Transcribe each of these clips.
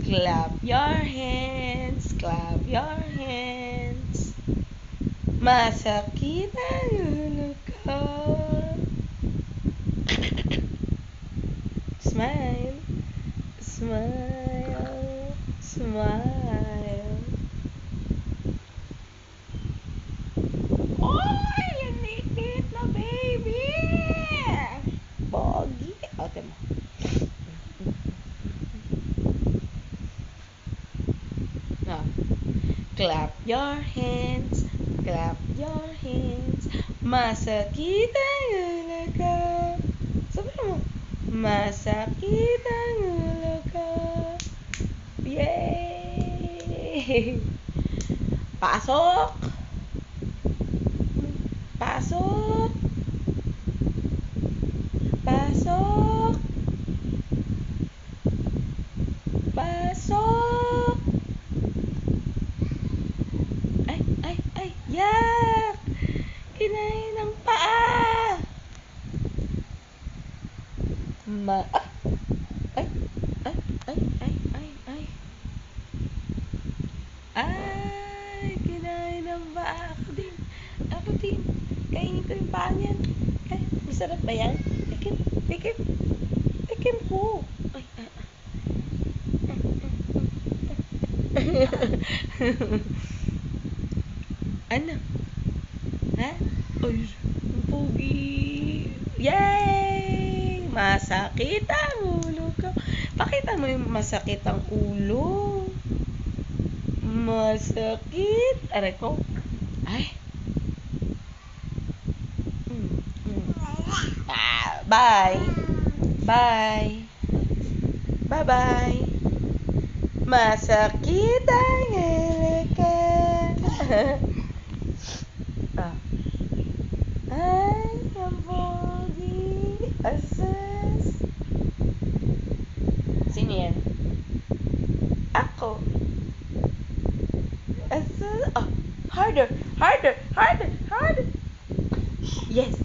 Clap your hands, clap your hands. Masakit ang ulo ko. Smile, smile, smile. Oy, ang liit na baby! Pogi. Ate mo. Ah. Clap your hands, clap your hands. Masakit ang ulo ko. Sabi mo, masakit ang ulo ko. Yay! Pasok! Pasok! Pasok! Pasok! Ay! Yak! Kinain ng paa! Ay! Ay! Kinain ng paa! Ako din! Kainin ko yung paa niyan! Ay, masarap ba yan? Tikim ko! Ay! Ano? Ha? Ay, pogi! Yay! Masakit ang ulo ko. Pakita mo yung masakit ang ulo. Masakit. Aray ko. Ay. Bye. Bye. Bye-bye. Masakit ang ulo ko. Ay, ang pogi. Asas. Sino yan? Ako. Asas. Oh, harder. Yes.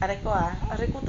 Aray ko. Aray ko,